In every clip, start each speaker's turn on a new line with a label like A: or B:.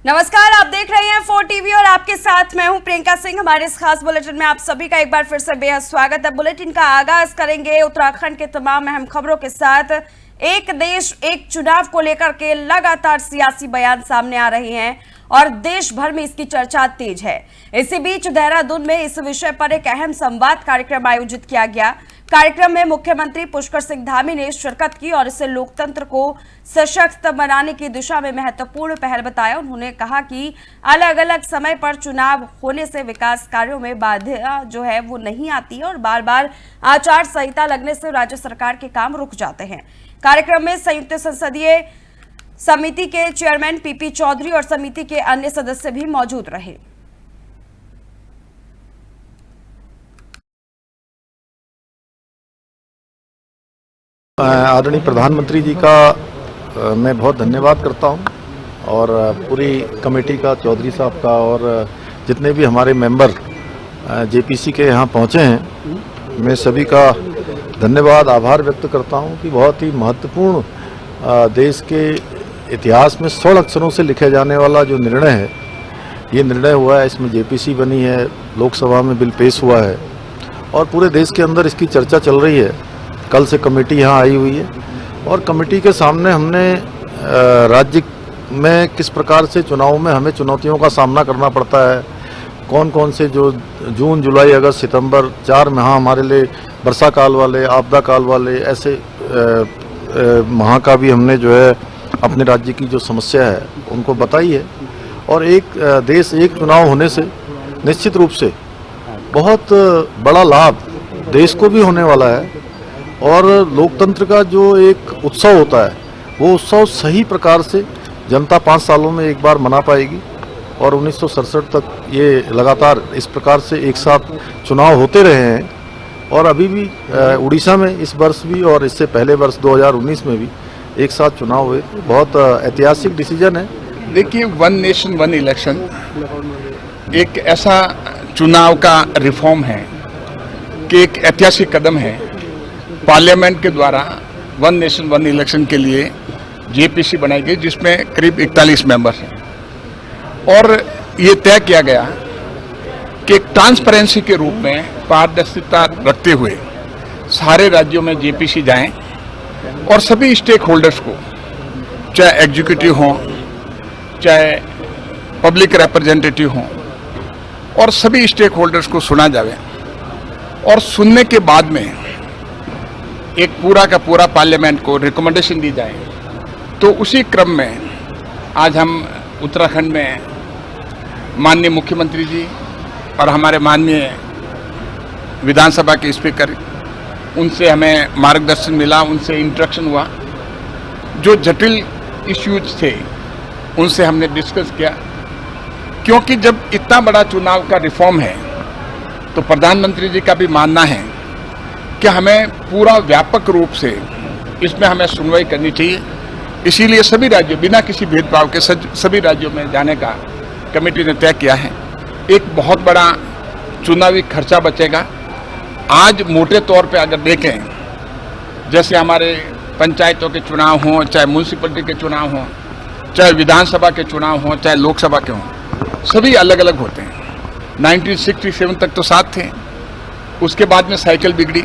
A: नमस्कार, आप देख रहे हैं 4 टीवी और आपके साथ मैं हूं प्रियंका सिंह। हमारे इस खास बुलेटिन में आप सभी का एक बार फिर से बेहद स्वागत है। बुलेटिन का आगाज करेंगे उत्तराखंड के तमाम अहम खबरों के साथ। एक देश एक चुनाव को लेकर के लगातार सियासी बयान सामने आ रहे हैं और देश भर में इसकी चर्चा तेज है। इसी बीच देहरादून में इस विषय पर एक अहम संवाद कार्यक्रम आयोजित किया गया। कार्यक्रम में मुख्यमंत्री पुष्कर सिंह धामी ने शिरकत की और इसे लोकतंत्र को सशक्त बनाने की दिशा में महत्वपूर्ण पहल बताया। उन्होंने कहा कि अलग अलग समय पर चुनाव होने से विकास कार्यों में बाधा जो है वो नहीं आती और बार बार आचार संहिता लगने से राज्य सरकार के काम रुक जाते हैं। कार्यक्रम में संयुक्त संसदीय समिति के चेयरमैन पीपी चौधरी और समिति के अन्य सदस्य भी मौजूद रहे।
B: आदरणीय प्रधानमंत्री जी का मैं बहुत धन्यवाद करता हूं और पूरी कमेटी का, चौधरी साहब का और जितने भी हमारे मेंबर जेपीसी के यहाँ पहुँचे हैं, मैं सभी का धन्यवाद, आभार व्यक्त करता हूं कि बहुत ही महत्वपूर्ण देश के इतिहास में 16 अक्षरों से लिखे जाने वाला जो निर्णय है, ये निर्णय हुआ है। इसमें जेपीसी बनी है, लोकसभा में बिल पेश हुआ है और पूरे देश के अंदर इसकी चर्चा चल रही है। कल से कमेटी यहाँ आई हुई है और कमेटी के सामने हमने राज्य में किस प्रकार से चुनाव में हमें चुनौतियों का सामना करना पड़ता है, कौन कौन से जो जून, जुलाई, अगस्त, सितंबर 4 माह हमारे लिए वर्षा काल वाले, आपदा काल वाले ऐसे माह का भी हमने जो है अपने राज्य की जो समस्या है उनको बताई है। और एक देश एक चुनाव होने से निश्चित रूप से बहुत बड़ा लाभ देश को भी होने वाला है और लोकतंत्र का जो एक उत्सव होता है वो उत्सव सही प्रकार से जनता 5 सालों में एक बार मना पाएगी। और 1967 तक ये लगातार इस प्रकार से एक साथ चुनाव होते रहे हैं और अभी भी उड़ीसा में इस वर्ष भी और इससे पहले वर्ष 2019 में भी एक साथ चुनाव हुए। बहुत ऐतिहासिक डिसीजन है।
C: देखिए, वन नेशन वन इलेक्शन एक ऐसा चुनाव का रिफॉर्म है कि एक ऐतिहासिक कदम है। पार्लियामेंट के द्वारा वन नेशन वन इलेक्शन के लिए जेपीसी बनाई गई, जिसमें करीब 41 मेंबर हैं और ये तय किया गया कि एक ट्रांसपेरेंसी के रूप में पारदर्शिता रखते हुए सारे राज्यों में जेपीसी जाएं और सभी स्टेक होल्डर्स को, चाहे एग्जीक्यूटिव हों, चाहे पब्लिक रिप्रेजेंटेटिव हों, और सभी स्टेक होल्डर्स को सुना जाए और सुनने के बाद में एक पूरा का पूरा पार्लियामेंट को रिकमेंडेशन दी जाए। तो उसी क्रम में आज हम उत्तराखंड में माननीय मुख्यमंत्री जी और हमारे माननीय विधानसभा के स्पीकर, उनसे हमें मार्गदर्शन मिला, उनसे इंटरेक्शन हुआ। जो जटिल इश्यूज थे उनसे हमने डिस्कस किया, क्योंकि जब इतना बड़ा चुनाव का रिफॉर्म है तो प्रधानमंत्री जी का भी मानना है कि हमें पूरा व्यापक रूप से इसमें हमें सुनवाई करनी चाहिए। इसीलिए सभी राज्यों, बिना किसी भेदभाव के सभी राज्यों में जाने का कमेटी ने तय किया है। एक बहुत बड़ा चुनावी खर्चा बचेगा। आज मोटे तौर पे अगर देखें, जैसे हमारे पंचायतों के चुनाव हों, चाहे म्यूनसिपलिटी के चुनाव हों, चाहे विधानसभा के चुनाव हों, चाहे लोकसभा के हों, सभी अलग अलग होते हैं। 1967 तक तो साथ थे, उसके बाद में साइकिल बिगड़ी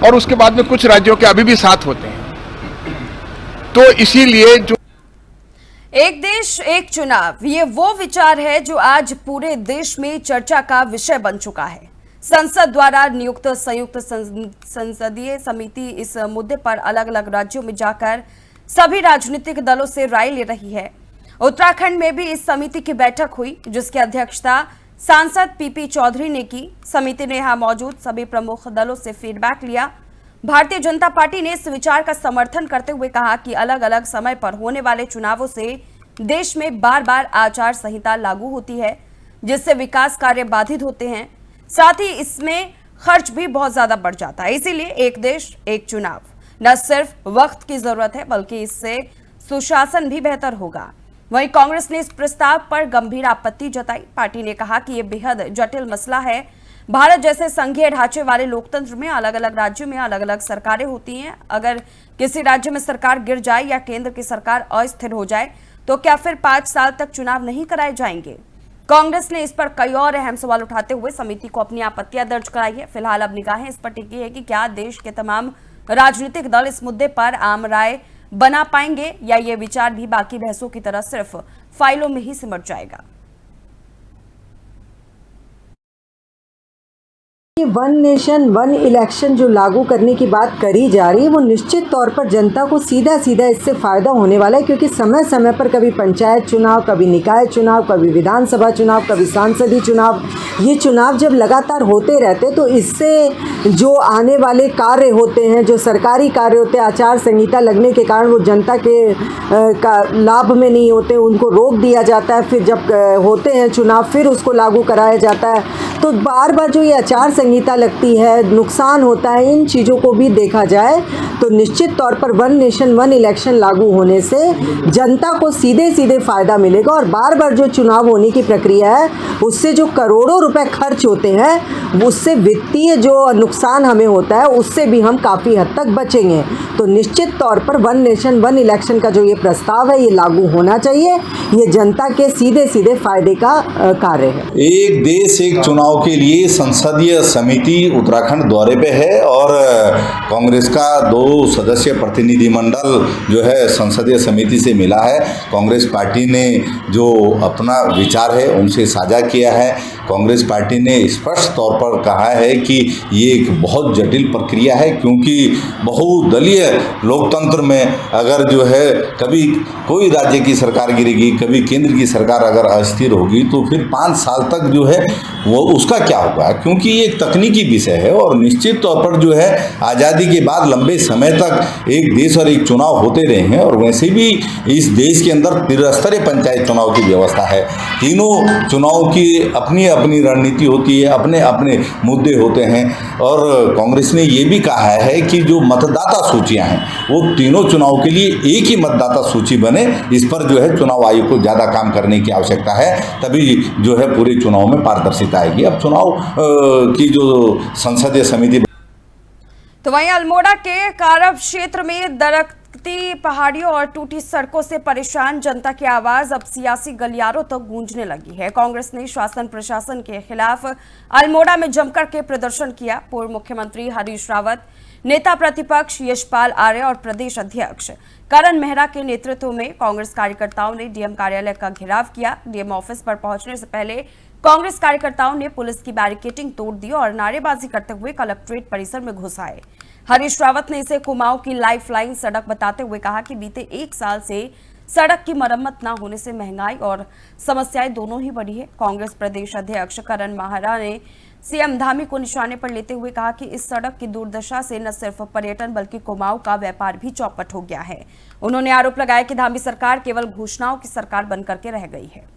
C: और उसके बाद में कुछ राज्यों के अभी भी साथ होते हैं। तो इसीलिए जो
A: एक देश एक चुनाव, ये वो विचार है जो आज पूरे देश में चर्चा का विषय बन चुका है। संसद द्वारा नियुक्त संयुक्त संसदीय समिति इस मुद्दे पर अलग अलग राज्यों में जाकर सभी राजनीतिक दलों से राय ले रही है। उत्तराखंड में भी इस समिति की बैठक हुई, जिसकी अध्यक्षता सांसद पीपी चौधरी ने की। समिति ने यहां मौजूद सभी प्रमुख दलों से फीडबैक लिया। भारतीय जनता पार्टी ने इस विचार का समर्थन करते हुए कहा कि अलग अलग समय पर होने वाले चुनावों से देश में बार बार आचार संहिता लागू होती है, जिससे विकास कार्य बाधित होते हैं। साथ ही इसमें खर्च भी बहुत ज्यादा बढ़ जाता है। इसीलिए एक देश एक चुनाव न सिर्फ वक्त की जरूरत है, बल्कि इससे सुशासन भी बेहतर होगा। वहीं कांग्रेस ने इस प्रस्ताव पर गंभीर आपत्ति जताई। पार्टी ने कहा कि यह बेहद जटिल मसला है। भारत जैसे संघीय ढांचे वाले लोकतंत्र में अलग अलग राज्यों में अलग अलग सरकारें होती हैं। अगर किसी राज्य में सरकार गिर जाए या केंद्र की सरकार अस्थिर हो जाए तो क्या फिर 5 साल तक चुनाव नहीं कराए जाएंगे? कांग्रेस ने इस पर कई और अहम सवाल उठाते हुए समिति को अपनी आपत्तियां दर्ज कराई है। फिलहाल अब निगाहें इस पर टिकी है कि क्या देश के तमाम राजनीतिक दल इस मुद्दे पर आम राय बना पाएंगे या ये विचार भी बाकी बहसों की तरह सिर्फ फाइलों में ही सिमट जाएगा।
D: वन नेशन वन इलेक्शन जो लागू करने की बात करी जा रही है वो निश्चित तौर पर जनता को सीधा सीधा इससे फ़ायदा होने वाला है, क्योंकि समय समय पर कभी पंचायत चुनाव, कभी निकाय चुनाव, कभी विधानसभा चुनाव, कभी सांसदीय चुनाव, ये चुनाव जब लगातार होते रहते तो इससे जो आने वाले कार्य होते हैं, जो सरकारी कार्य होते हैं, आचार संहिता लगने के कारण वो जनता के का लाभ में नहीं होते, उनको रोक दिया जाता है। फिर जब होते हैं चुनाव फिर उसको लागू कराया जाता है, तो बार बार जो ये आचार संहिता लगती है, नुकसान होता है। इन चीज़ों को भी देखा जाए तो निश्चित तौर पर वन नेशन वन इलेक्शन लागू होने से जनता को सीधे सीधे फ़ायदा मिलेगा और बार बार जो चुनाव होने की प्रक्रिया है उससे जो करोड़ों रुपए खर्च होते हैं, उससे वित्तीय जो नुकसान हमें होता है उससे भी हम काफ़ी हद तक बचेंगे। तो निश्चित तौर पर वन नेशन वन इलेक्शन का जो ये प्रस्ताव है ये लागू होना चाहिए। ये जनता के सीधे सीधे फायदे का कार्य है।
E: एक देश एक चुनाव के लिए संसदीय समिति उत्तराखंड दौरे पे है और कांग्रेस का 2 सदस्यीय प्रतिनिधिमंडल जो है संसदीय समिति से मिला है। कांग्रेस पार्टी ने जो अपना विचार है उनसे साझा किया है। कांग्रेस पार्टी ने स्पष्ट तौर पर कहा है कि ये एक बहुत जटिल प्रक्रिया है, क्योंकि बहुदलीय लोकतंत्र में अगर जो है कभी कोई राज्य की सरकार गिरेगी, कभी केंद्र की सरकार अगर अस्थिर होगी तो फिर 5 साल तक जो है वो उसका क्या होगा, क्योंकि ये एक तकनीकी विषय है। और निश्चित तौर पर जो है आज़ादी के बाद लंबे समय तक एक देश और एक चुनाव होते रहे हैं और वैसे भी इस देश के अंदर त्रिस्तरीय पंचायत चुनाव की व्यवस्था है। तीनों चुनाव की अपनी अपनी रणनीति होती है, अपने अपने मुद्दे होते हैं। और कांग्रेस ने ये भी कहा है कि जो मतदाता सूचियां हैं वो तीनों चुनाव के लिए एक ही मतदाता सूची बने। इस पर जो है चुनाव आयोग को ज़्यादा काम करने की आवश्यकता है, तभी जो है पूरे चुनाव में पारदर्शिता आएगी। अब चुनाव की जो संसदीय समिति।
A: तो वहीं अल्मोड़ा के कारब क्षेत्र में दरकती पहाड़ियों और टूटी सड़कों से परेशान जनता की आवाज अब सियासी गलियारों तक गूंजने लगी है। कांग्रेस ने शासन प्रशासन के खिलाफ अल्मोड़ा में जमकर के प्रदर्शन किया। पूर्व मुख्यमंत्री हरीश रावत, नेता प्रतिपक्ष यशपाल आर्य और प्रदेश अध्यक्ष करण मेहरा के नेतृत्व में कांग्रेस कार्यकर्ताओं ने डीएम कार्यालय का घेराव किया। डीएम ऑफिस पर पहुंचने से पहले कांग्रेस कार्यकर्ताओं ने पुलिस की बैरिकेडिंग तोड़ दी और नारेबाजी करते हुए कलेक्ट्रेट परिसर में घुस आए। हरीश रावत ने इसे कुमाऊं की लाइफलाइन सड़क बताते हुए कहा कि बीते 1 साल से सड़क की मरम्मत न होने से महंगाई और समस्याएं दोनों ही बढ़ी है। कांग्रेस प्रदेश अध्यक्ष करण मेहरा ने सीएम धामी को निशाने पर लेते हुए कहा कि इस सड़क की दुर्दशा से न सिर्फ पर्यटन बल्कि कुमाऊं का व्यापार भी चौपट हो गया है। उन्होंने आरोप लगाया कि धामी सरकार केवल घोषणाओं की सरकार बनकर के रह गई है।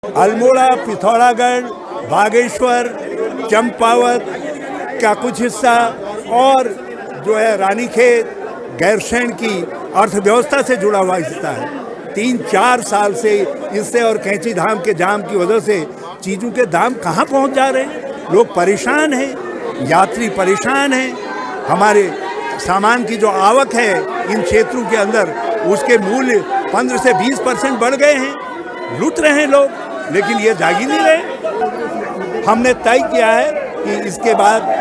F: अल्मोड़ा, पिथौरागढ़, बागेश्वर, चंपावत का कुछ हिस्सा और जो है रानीखेत, गैरसैंण की अर्थव्यवस्था से जुड़ा हुआ हिस्सा है। 3-4 साल से इससे और कैंची धाम के जाम की वजह से चीज़ों के दाम कहाँ पहुँच जा रहे हैं। लोग परेशान हैं, यात्री परेशान हैं। हमारे सामान की जो आवक है इन क्षेत्रों के अंदर उसके मूल्य 15 से 20% बढ़ गए हैं। लूट रहे हैं लोग, लेकिन ये जाग ही नहीं रहे। हमने तय किया है कि इसके बाद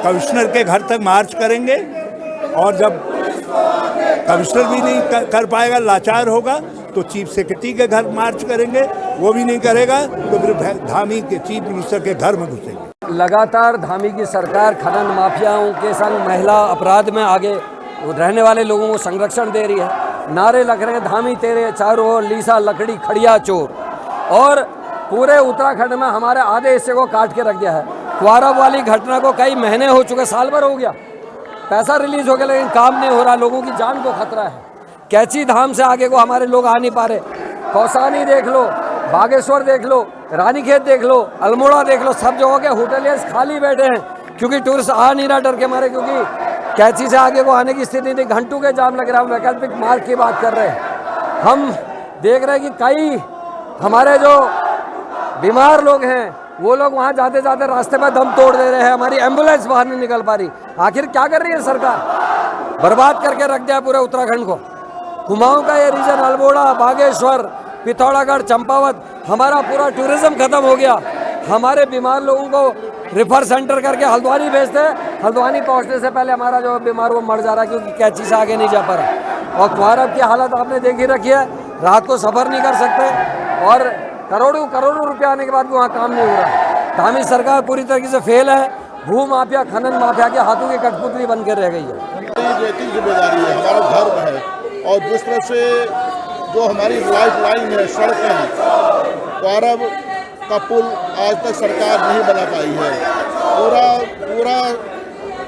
F: कमिश्नर के घर तक मार्च करेंगे और जब कमिश्नर भी नहीं कर पाएगा, लाचार होगा, तो चीफ सेक्रेटरी के घर मार्च करेंगे। वो भी नहीं करेगा तो फिर धामी के चीफ मिनिस्टर के घर में घुसेंगे।
G: लगातार धामी की सरकार खनन माफियाओं के संग महिला अपराध में आगे रहने वाले लोगों को संरक्षण दे रही है। नारे लग रहे हैं धामी तेरे चारों ओर लीसा लकड़ी खड़िया चोर, और पूरे उत्तराखंड में हमारे आधे हिस्से को काट के रख दिया है। क्वारब वाली घटना को कई महीने हो चुके, साल भर हो गया, पैसा रिलीज हो गया लेकिन काम नहीं हो रहा, लोगों की जान को खतरा है। कैची धाम से आगे को हमारे लोग आ नहीं पा रहे। कौसानी देख लो, बागेश्वर देख लो, रानीखेत देख लो, अल्मोड़ा देख लो, सब जगहों के होटलियर्स खाली बैठे हैं क्योंकि टूरिस्ट आ नहीं रहा डर के मारे, क्योंकि कैची से आगे को आने की स्थिति नहीं, घंटों के जाम लग रहा है। हम वैकल्पिक मार्ग की बात कर रहे हैं। हम देख रहे हैं कि कई हमारे जो बीमार लोग हैं वो लोग वहाँ जाते जाते रास्ते में दम तोड़ दे रहे हैं, हमारी एम्बुलेंस बाहर नहीं निकल पा रही। आखिर क्या कर रही है सरकार? बर्बाद करके रख दिया पूरे उत्तराखंड को। कुमाऊं का ये रीजन, अल्मोड़ा, बागेश्वर, पिथौरागढ़, चंपावत, हमारा पूरा टूरिज्म खत्म हो गया। हमारे बीमार लोगों को रिफर सेंटर करके हल्द्वानी भेजते हैं, हल्द्वानी पहुंचने से पहले हमारा जो बीमार वो मर जा रहा है क्योंकि कैंची से आगे नहीं जा पा रहा। और क्वारब की हालत आपने देखी रखी है, रात को सफर नहीं कर सकते और करोड़ों करोड़ों रुपया आने के बाद भी वहाँ काम नहीं हो रहा। धामी सरकार पूरी तरीके से फेल है, भू माफिया, खनन माफिया के हाथों की कठपुतली बनकर रह गई है।
H: नैतिक जिम्मेदारी है, हमारा धर्म है, और जिस तरह से जो हमारी लाइफ लाइन है, सड़कें हैं, क्वारब का पुल आज तक सरकार नहीं बना पाई है। पूरा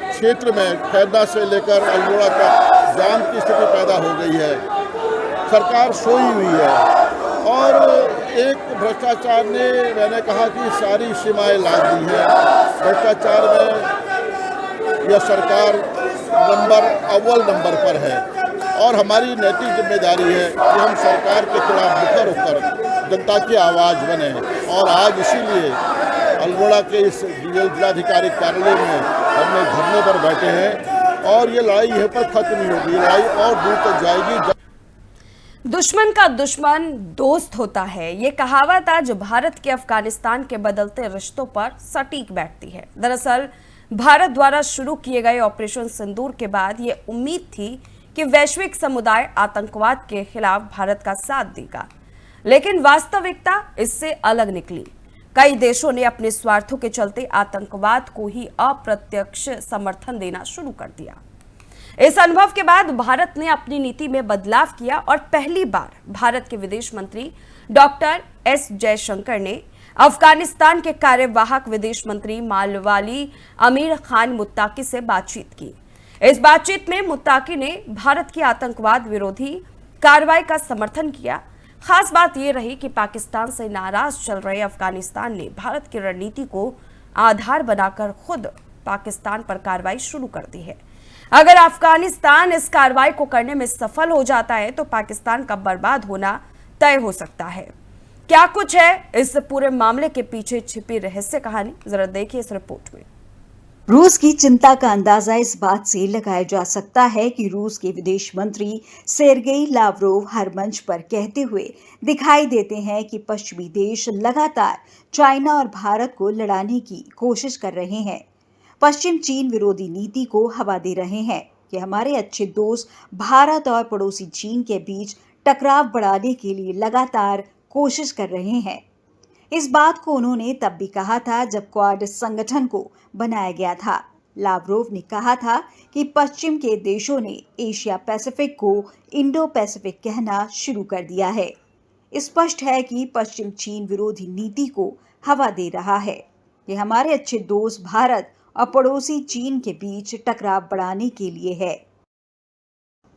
H: क्षेत्र में खैदा से लेकर अल्मोड़ा तक जाम की स्थिति पैदा हो गई है। सरकार सोई हुई है और एक भ्रष्टाचार ने, मैंने कहा कि सारी सीमाएं लाद दी है। भ्रष्टाचार में यह सरकार अव्वल नंबर पर है और हमारी नैतिक जिम्मेदारी है कि हम सरकार के खिलाफ मुखर होकर जनता की आवाज़ बने। और आज इसीलिए अल्मोड़ा के इस जिलाधिकारी कार्यालय में हमने धरने पर बैठे हैं और ये लड़ाई यहीं पर खत्म नहीं होगी, लड़ाई और दूर तक जाएगी।
A: दुश्मन का दुश्मन दोस्त होता है, ये कहावत आज भारत के अफगानिस्तान के बदलते रिश्तों पर सटीक बैठती है। दरअसल भारत द्वारा शुरू किए गए ऑपरेशन सिंदूर के बाद ये उम्मीद थी कि वैश्विक समुदाय आतंकवाद के खिलाफ भारत का साथ देगा, लेकिन वास्तविकता इससे अलग निकली। कई देशों ने अपने स्वार्थों के चलते आतंकवाद को ही अप्रत्यक्ष समर्थन देना शुरू कर दिया। इस अनुभव के बाद भारत ने अपनी नीति में बदलाव किया और पहली बार भारत के विदेश मंत्री डॉक्टर एस जयशंकर ने अफगानिस्तान के कार्यवाहक विदेश मंत्री मालवाली अमीर खान मुत्ताकी से बातचीत की। इस बातचीत में मुत्ताकी ने भारत की आतंकवाद विरोधी कार्रवाई का समर्थन किया। खास बात यह रही कि पाकिस्तान से नाराज चल रहे अफगानिस्तान ने भारत की रणनीति को आधार बनाकर खुद पाकिस्तान पर कार्रवाई शुरू कर दी है। अगर अफगानिस्तान इस कार्रवाई को करने में सफल हो जाता है तो पाकिस्तान का बर्बाद होना तय हो सकता है। क्या कुछ है इस पूरे मामले के पीछे छिपी रहस्य कहानी, जरा देखिए इस रिपोर्ट में।
I: रूस की चिंता का अंदाजा इस बात से लगाया जा सकता है कि रूस के विदेश मंत्री सेर्गेई लावरोव हर मंच पर कहते हुए दिखाई देते हैं कि पश्चिमी देश लगातार चाइना और भारत को लड़ाने की कोशिश कर रहे हैं। पश्चिम चीन विरोधी नीति को हवा दे रहे हैं कि हमारे अच्छे दोस्त भारत और पड़ोसी चीन के बीच टकराव बढ़ाने के लिए लगातार कोशिश कर रहे हैं। इस बात को उन्होंने तब भी कहा था जब क्वाड संगठन को बनाया गया था। लावरोव ने कहा था कि पश्चिम के देशों ने एशिया पैसिफिक को इंडो पैसिफिक कहना शुरू कर दिया है। स्पष्ट है कि पश्चिम चीन विरोधी नीति को हवा दे रहा है। ये हमारे अच्छे दोस्त भारत और पड़ोसी चीन के बीच टकराव बढ़ाने के लिए है।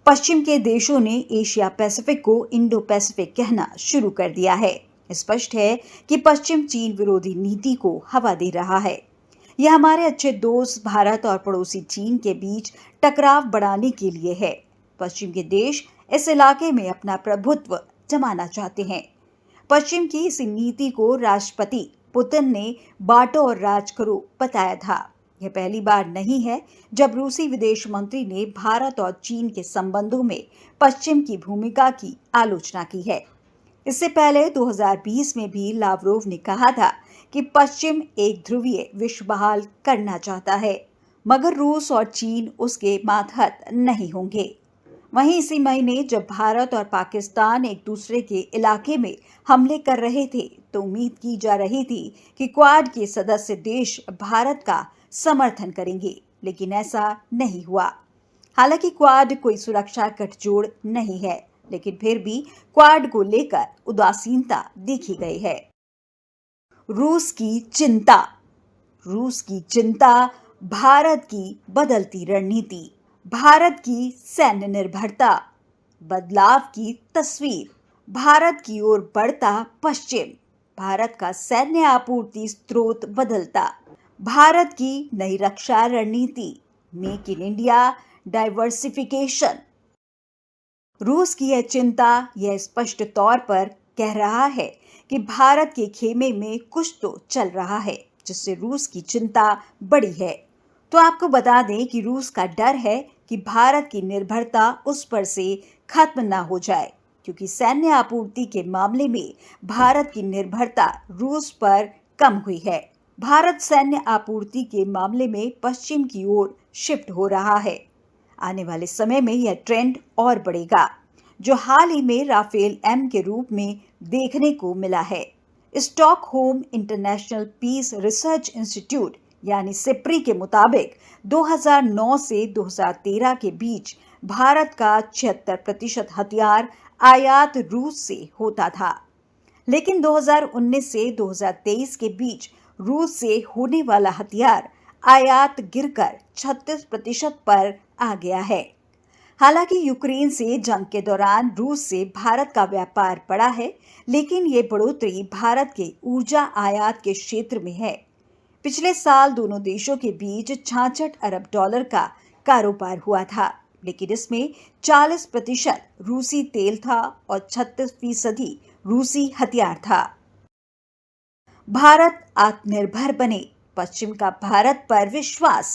I: पश्चिम के देशों ने एशिया पैसिफिक को इंडो पैसिफिक कहना शुरू कर दिया है। स्पष्ट है कि पश्चिम चीन विरोधी नीति को हवा दे रहा है। यह हमारे अच्छे दोस्त भारत और पड़ोसी चीन के बीच टकराव बढ़ाने के लिए है। पश्चिम के देश इस इलाके में अपना प्रभुत्व जमाना चाहते हैं। पश्चिम की इस नीति को राष्ट्रपति पुतिन ने बांटो और राज करो बताया था। यह पहली बार नहीं है जब रूसी विदेश मंत्री ने भारत और चीन के संबंधों में पश्चिम की भूमिका की आलोचना की है। इससे पहले 2020 में भी लावरोव ने कहा था कि पश्चिम एक ध्रुवीय विश्व बहाल करना चाहता है, मगर रूस और चीन उसके मातहत नहीं होंगे। वहीं इसी महीने जब भारत और पाकिस्तान एक दूसरे के इलाके में हमले कर रहे थे तो उम्मीद की जा रही थी कि क्वाड के सदस्य देश भारत का समर्थन करेंगे, लेकिन ऐसा नहीं हुआ। हालांकि क्वाड कोई सुरक्षा गठजोड़ नहीं है, लेकिन फिर भी क्वाड को लेकर उदासीनता देखी गई है। रूस की चिंता भारत की बदलती रणनीति, भारत की सैन्य निर्भरता, बदलाव की तस्वीर, भारत की ओर बढ़ता पश्चिम, भारत का सैन्य आपूर्ति स्रोत बदलता, भारत की नई रक्षा रणनीति, मेक इन इंडिया, डाइवर्सिफिकेशन। रूस की यह चिंता यह स्पष्ट तौर पर कह रहा है कि भारत के खेमे में कुछ तो चल रहा है, जिससे रूस की चिंता बढ़ी है। तो आपको बता दें कि रूस का डर है कि भारत की निर्भरता उस पर से खत्म ना हो जाए, क्योंकि सैन्य आपूर्ति के मामले में भारत की निर्भरता रूस पर कम हुई है। भारत सैन्य आपूर्ति के मामले में पश्चिम की ओर शिफ्ट हो रहा है। आने वाले समय में यह ट्रेंड और बढ़ेगा, जो हाल ही में राफेल एम के रूप में देखने को मिला है। Stockholm International Peace Research Institute यानी सिप्री के मुताबिक 2009 से 2013 के बीच भारत का 76% हथियार आयात रूस से होता था, लेकिन 2019 से 2023 के बीच रूस से होने वाला हथियार आयात गिरकर 36% पर आ गया है। हालांकि यूक्रेन से जंग के दौरान रूस से भारत का व्यापार बढ़ा है, लेकिन ये बढ़ोतरी भारत के ऊर्जा आयात के क्षेत्र में है। पिछले साल दोनों देशों के बीच 66 अरब डॉलर का कारोबार हुआ था, लेकिन इसमें 40% रूसी तेल था और 36% रूसी हथियार था। भारत आत्मनिर्भर बने, पश्चिम का भारत पर विश्वास।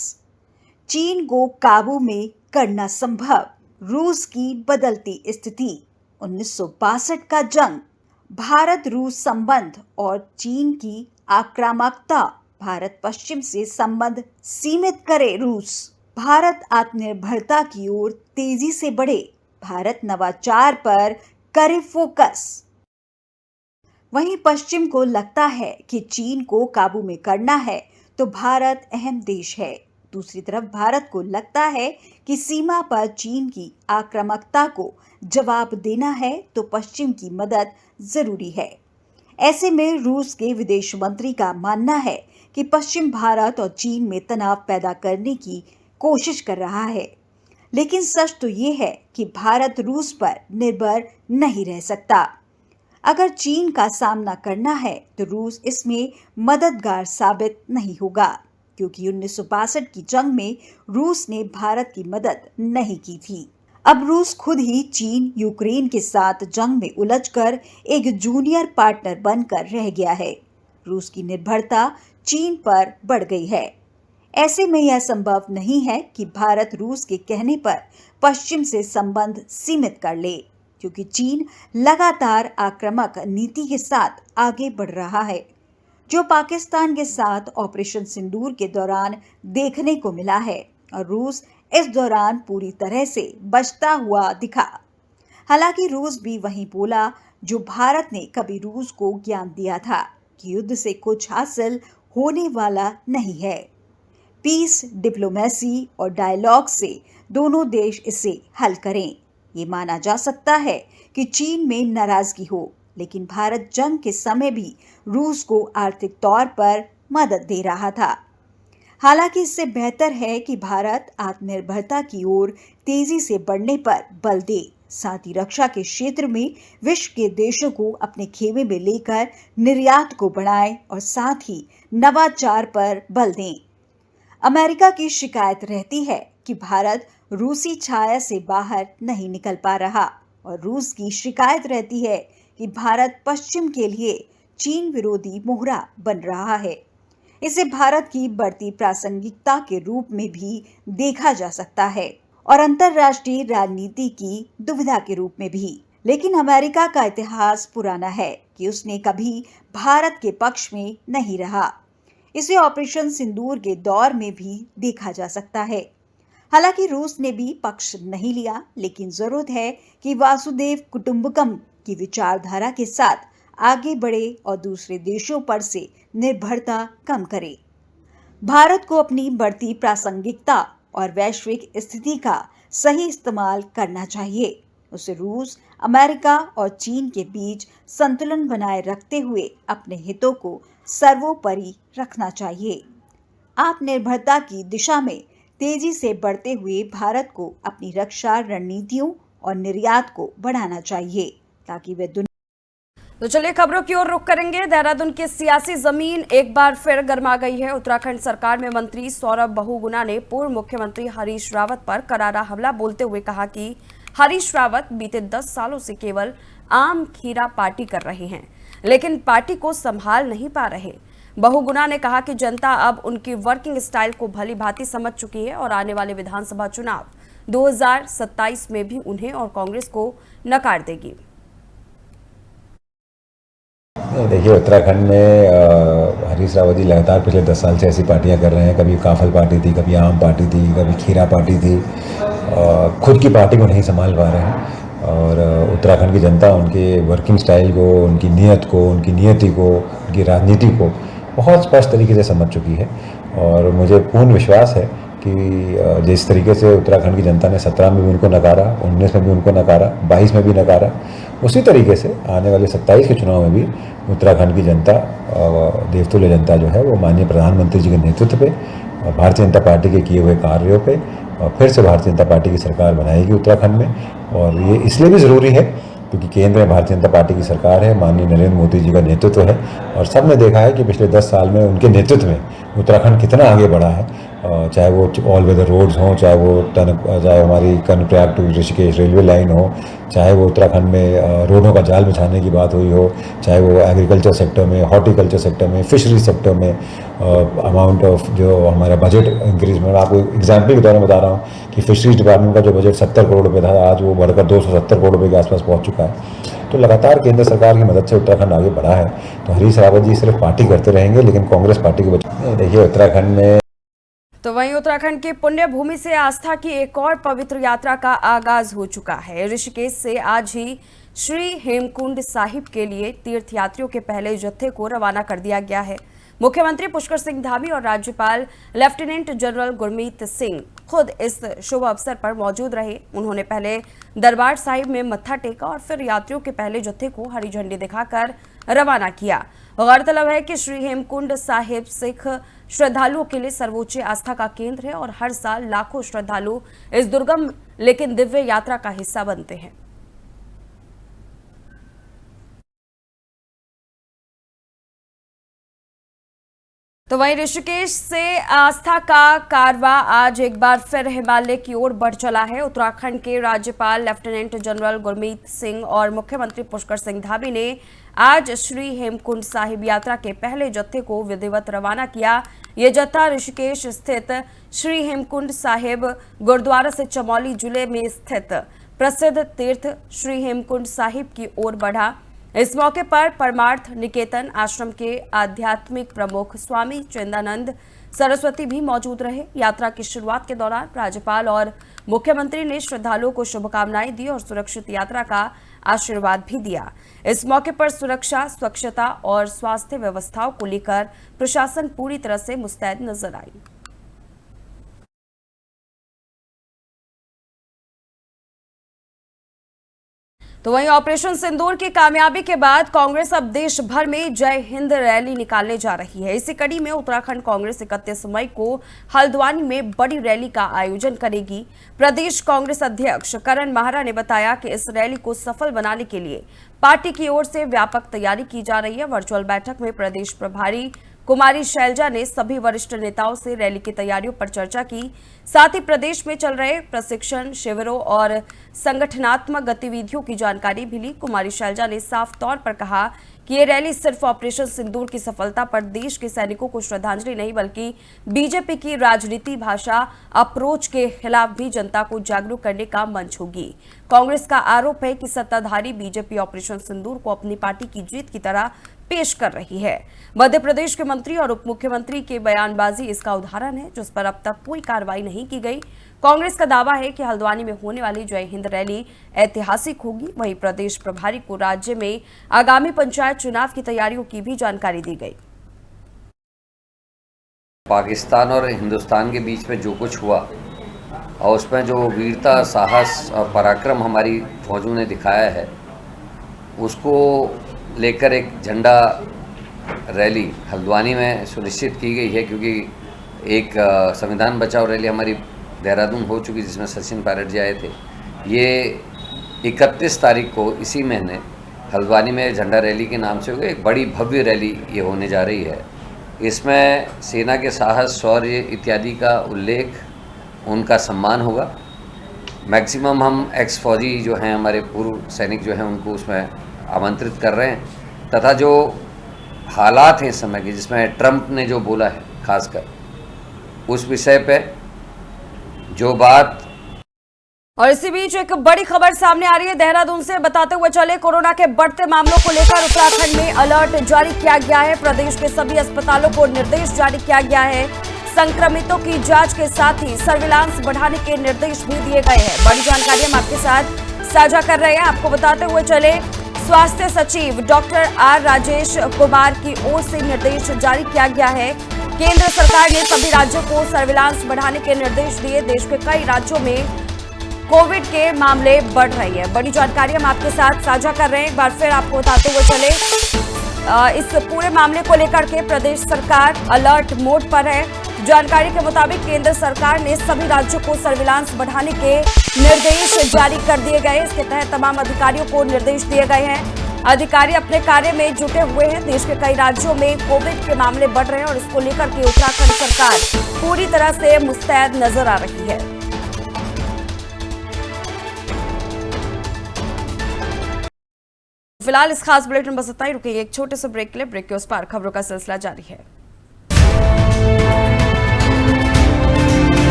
I: चीन को काबू में करना संभव, रूस की बदलती स्थिति। 1962 का जंग, भारत रूस संबंध और चीन की आक्रामकता। भारत पश्चिम से संबंध सीमित करे रूस। भारत आत्मनिर्भरता की ओर तेजी से बढ़े, भारत नवाचार पर करे फोकस। वहीं पश्चिम को लगता है कि चीन को काबू में करना है तो भारत अहम देश है। दूसरी तरफ भारत को लगता है कि सीमा पर चीन की आक्रामकता को जवाब देना है तो पश्चिम की मदद जरूरी है। ऐसे में रूस के विदेश मंत्री का मानना है कि पश्चिम भारत और चीन में तनाव पैदा करने की कोशिश कर रहा है, लेकिन सच तो ये है कि भारत रूस पर निर्भर नहीं रह सकता। अगर चीन का सामना करना है तो रूस इसमें मददगार साबित नहीं होगा, क्योंकि 1962 की जंग में रूस ने भारत की मदद नहीं की थी। अब रूस खुद ही चीन यूक्रेन के साथ जंग में उलझकर एक जूनियर पार्टनर बनकर रह गया है। रूस की निर्भरता चीन पर बढ़ गई है। ऐसे में यह संभव नहीं है कि भारत रूस के कहने पर पश्चिम से संबंध सीमित कर ले, क्योंकि चीन लगातार आक्रामक नीति के साथ आगे बढ़ रहा है, जो पाकिस्तान के साथ ऑपरेशन सिंदूर के दौरान देखने को मिला है, और रूस इस दौरान पूरी तरह से बचता हुआ दिखा। हालांकि रूस भी वही बोला जो भारत ने कभी रूस को ज्ञान दिया था कि युद्ध से कुछ हासिल होने वाला नहीं है। पीस, डिप्लोमेसी और डायलॉग से दोनों देश इसे हल करें। ये माना जा सकता है कि चीन में नाराजगी हो, लेकिन भारत जंग के समय भी रूस को आर्थिक तौर पर मदद दे रहा था। हालांकि इससे बेहतर है कि भारत आत्मनिर्भरता की ओर तेजी से बढ़ने पर बल दे, साथ ही रक्षा के क्षेत्र में विश्व के देशों को अपने खेमे में लेकर निर्यात को बढ़ाएं और साथ ही नवाचार पर बल दें। अमेरिका की शिकायत रहती है कि भारत रूसी छाया से बाहर नहीं निकल पा रहा, और रूस की शिकायत रहती है कि भारत पश्चिम के लिए चीन विरोधी मोहरा बन रहा है। इसे भारत की बढ़ती प्रासंगिकता के रूप में भी देखा जा सकता है और अंतर्राष्ट्रीय राजनीति की दुविधा के रूप में भी। लेकिन अमेरिका का इतिहास पुराना है कि उसने कभी भारत के पक्ष में नहीं रहा। इसे ऑपरेशन सिंदूर के दौर में भी देखा जा सकता है। हालांकि रूस ने भी पक्ष नहीं लिया, लेकिन जरूरत है कि वासुदेव कुटुंबकम की विचारधारा के साथ आगे बढ़े और दूसरे देशों पर से निर्भरता कम करे। भारत को अपनी बढ़ती प्रासंगिकता और वैश्विक स्थिति का सही इस्तेमाल करना चाहिए। उसे रूस, अमेरिका और चीन के बीच संतुलन बनाए रखते हुए अपने हितों को सर्वोपरि रखना चाहिए। आत्मनिर्भरता की दिशा में तेजी से बढ़ते हुए भारत को अपनी रक्षा रणनीतियों और निर्यात को बढ़ाना चाहिए, ताकि वे दुनिया।
A: तो चलिए खबरों की ओर रुख करेंगे। देहरादून की सियासी जमीन एक बार फिर गर्मा गई है। उत्तराखंड सरकार में मंत्री सौरभ बहुगुणा ने पूर्व मुख्यमंत्री हरीश रावत पर करारा हमला बोलते हुए कहा कि हरीश रावत बीते 10 सालों से केवल आम खीरा पार्टी कर रहे हैं, लेकिन पार्टी को संभाल नहीं पा रहे। बहुगुणा ने कहा कि जनता अब उनकी वर्किंग स्टाइल को भली भांति समझ चुकी है और आने वाले विधानसभा चुनाव 2027 में भी उन्हें और कांग्रेस को नकार देगी।
J: देखिए, उत्तराखंड में हरीश रावत जी लगातार पिछले 10 साल से ऐसी पार्टियां कर रहे हैं। कभी काफल पार्टी थी, कभी आम पार्टी थी, कभी खीरा पार्टी थी। खुद की पार्टी को नहीं संभाल पा रहे हैं और उत्तराखंड की जनता उनके वर्किंग स्टाइल को, उनकी नीयत को, उनकी नियति को, उनकी राजनीति को बहुत स्पष्ट तरीके से समझ चुकी है। और मुझे पूर्ण विश्वास है कि जिस तरीके से उत्तराखंड की जनता ने 17 में भी उनको नकारा, 19 में भी उनको नकारा, 22 में भी नकारा, उसी तरीके से आने वाले 27 के चुनाव में भी उत्तराखंड की जनता, देवतुल्य जनता जो है वो माननीय प्रधानमंत्री जी के नेतृत्व पे, भारतीय जनता पार्टी के किए हुए कार्यों पे फिर से भारतीय जनता पार्टी की सरकार बनाएगी उत्तराखंड में। और ये इसलिए भी ज़रूरी है क्योंकि केंद्र में भारतीय जनता पार्टी की सरकार है, माननीय नरेंद्र मोदी जी का नेतृत्व है और सबने देखा है कि पिछले 10 साल में उनके नेतृत्व में उत्तराखंड कितना आगे बढ़ा है। चाहे वो ऑल वेदर रोड्स हों, चाहे हमारी Karnaprayag to Rishikesh railway line हो, चाहे वो उत्तराखंड में रोडों का जाल बिछाने की बात हुई हो, चाहे वो एग्रीकल्चर सेक्टर में, हॉर्टिकल्चर सेक्टर में, फिशरी सेक्टर में अमाउंट ऑफ जो हमारा बजट इंक्रीज में, आपको एग्जाम्पल के तौर में बता रहा हूँ कि फिशरीज डिपार्टमेंट का जो बजट 70 करोड़ रुपये था, आज वो बढ़कर 270 करोड़ रुपये के आसपास पहुँच चुका है। तो लगातार केंद्र सरकार की मदद से उत्तराखंड आगे बढ़ा है। तो हरीश रावत जी सिर्फ पार्टी करते रहेंगे, लेकिन कांग्रेस पार्टी को देखिए उत्तराखंड में।
A: तो वहीं उत्तराखंड की पुण्य भूमि से आस्था की एक और पवित्र यात्रा का आगाज हो चुका है। ऋषिकेश से आज ही श्री हेमकुंड साहिब के लिए तीर्थयात्रियों के पहले जत्थे को रवाना कर दिया गया है। मुख्यमंत्री पुष्कर सिंह धामी और राज्यपाल लेफ्टिनेंट जनरल गुरमीत सिंह खुद इस शुभ अवसर पर मौजूद रहे। उन्होंने पहले दरबार साहिब में मत्था टेका और फिर यात्रियों के पहले जत्थे को हरी झंडी दिखाकर रवाना किया। गौरतलब है कि श्री हेमकुंड साहिब सिख श्रद्धालुओं के लिए सर्वोच्च आस्था का केंद्र है और हर साल लाखों श्रद्धालु इस दुर्गम लेकिन दिव्य यात्रा का हिस्सा बनते हैं। तो वहीं ऋषिकेश से आस्था का कारवा आज एक बार फिर हिमालय की ओर बढ़ चला है। उत्तराखंड के राज्यपाल लेफ्टिनेंट जनरल गुरमीत सिंह और मुख्यमंत्री पुष्कर सिंह धामी ने आज श्री हेमकुंड साहिब यात्रा के पहले जत्थे को विधिवत रवाना किया। ये जत्था ऋषिकेश स्थित श्री हेमकुंड साहिब गुरुद्वारा से चमोली जिले में स्थित प्रसिद्ध तीर्थ श्री हेमकुंड साहिब की ओर बढ़ा। इस मौके पर परमार्थ निकेतन आश्रम के आध्यात्मिक प्रमुख स्वामी चंदानंद सरस्वती भी मौजूद रहे। यात्रा की शुरुआत के दौरान राज्यपाल और मुख्यमंत्री ने श्रद्धालुओं को शुभकामनाएं दी और सुरक्षित यात्रा का आशीर्वाद भी दिया। इस मौके पर सुरक्षा, स्वच्छता और स्वास्थ्य व्यवस्थाओं को लेकर प्रशासन पूरी तरह से मुस्तैद नजर आई। तो वहीं ऑपरेशन सिंदूर की कामयाबी के बाद कांग्रेस अब देश भर में जय हिंद रैली निकालने जा रही है। इसी कड़ी में उत्तराखंड कांग्रेस 31 मई को हल्द्वानी में बड़ी रैली का आयोजन करेगी। प्रदेश कांग्रेस अध्यक्ष करण माहरा ने बताया कि इस रैली को सफल बनाने के लिए पार्टी की ओर से व्यापक तैयारी की जा रही है। वर्चुअल बैठक में प्रदेश प्रभारी कुमारी शैलजा ने सभी वरिष्ठ नेताओं से रैली की तैयारियों पर चर्चा की। साथ ही प्रदेश में चल रहे प्रशिक्षण शिविरों और संगठनात्मक गतिविधियों की जानकारी भी ली। कुमारी शैलजा ने साफ तौर पर कहा कि ये रैली सिर्फ ऑपरेशन सिंदूर की सफलता पर देश के सैनिकों को श्रद्धांजलि नहीं, बल्कि बीजेपी की राजनीति भाषा अप्रोच के खिलाफ भी जनता को जागरूक करने का मंच होगी। कांग्रेस का आरोप है कि सत्ताधारी बीजेपी ऑपरेशन सिंदूर को अपनी पार्टी की जीत की तरह पेश कर रही है। मध्य प्रदेश के मंत्री और उप मुख्यमंत्री की बयानबाजी इसका उदाहरण है, जिस पर अब तक कोई कार्रवाई नहीं की गई। कांग्रेस का दावा है कि हल्द्वानी में होने वाली जय हिंद रैली ऐतिहासिक होगी। वहीं प्रदेश प्रभारी को राज्य में आगामी पंचायत चुनाव की तैयारियों की भी जानकारी दी गई।
K: पाकिस्तान और हिंदुस्तान के बीच में जो कुछ हुआ और उसमें जो वीरता, साहस और पराक्रम हमारी फौजों ने दिखाया है, उसको लेकर एक झंडा रैली हल्द्वानी में सुनिश्चित की गई है। क्योंकि एक संविधान बचाओ रैली हमारी देहरादून हो चुकी, जिसमें सचिन पायलट जी आए थे। ये 31 तारीख को इसी महीने हल्द्वानी में झंडा रैली के नाम से होगी एक बड़ी भव्य रैली ये होने जा रही है। इसमें सेना के साहस, शौर्य इत्यादि का उल्लेख, उनका सम्मान होगा मैक्सिमम हम एक्स फौजी जो हैं, हमारे पूर्व सैनिक जो हैं, उनको उसमें आमंत्रित कर रहे हैं। तथा जो हालात हैं इस समय के, जिसमें ट्रंप ने जो बोला है खासकर, उस विषय पे जो बात।
A: और इसी बीच एक बड़ी खबर सामने आ रही है देहरादून से, बताते हुए चले कोरोना के बढ़ते मामलों को लेकर उत्तराखंड में अलर्ट जारी किया गया है। प्रदेश के सभी अस्पतालों को निर्देश जारी किया गया है। संक्रमितों की जांच के साथ ही सर्विलांस बढ़ाने के निर्देश भी दिए गए हैं। बड़ी जानकारी हम आपके साथ साझा कर रहे हैं। आपको बताते हुए चले, स्वास्थ्य सचिव डॉक्टर आर राजेश कुमार की ओर से निर्देश जारी किया गया है। केंद्र सरकार ने सभी राज्यों को सर्विलांस बढ़ाने के निर्देश दिए। देश के कई राज्यों में कोविड के मामले बढ़ रही है। बड़ी जानकारी हम आपके साथ साझा कर रहे हैं। एक बार फिर आपको बताते हुए चले, इस पूरे मामले को लेकर के प्रदेश सरकार अलर्ट मोड पर है। जानकारी के मुताबिक केंद्र सरकार ने सभी राज्यों को सर्विलांस बढ़ाने के निर्देश जारी कर दिए गए। इसके तहत तमाम अधिकारियों को निर्देश दिए गए हैं। अधिकारी अपने कार्य में जुटे हुए हैं। देश के कई राज्यों में कोविड के मामले बढ़ रहे हैं और इसको लेकर के उत्तराखंड सरकार पूरी तरह से मुस्तैद नजर आ रही है। फिलहाल इस खास बुलेटिन बस इतना ही। रुकेंगे एक छोटे से ब्रेक के लिए। ब्रेक के उस पार खबरों का सिलसिला जारी है।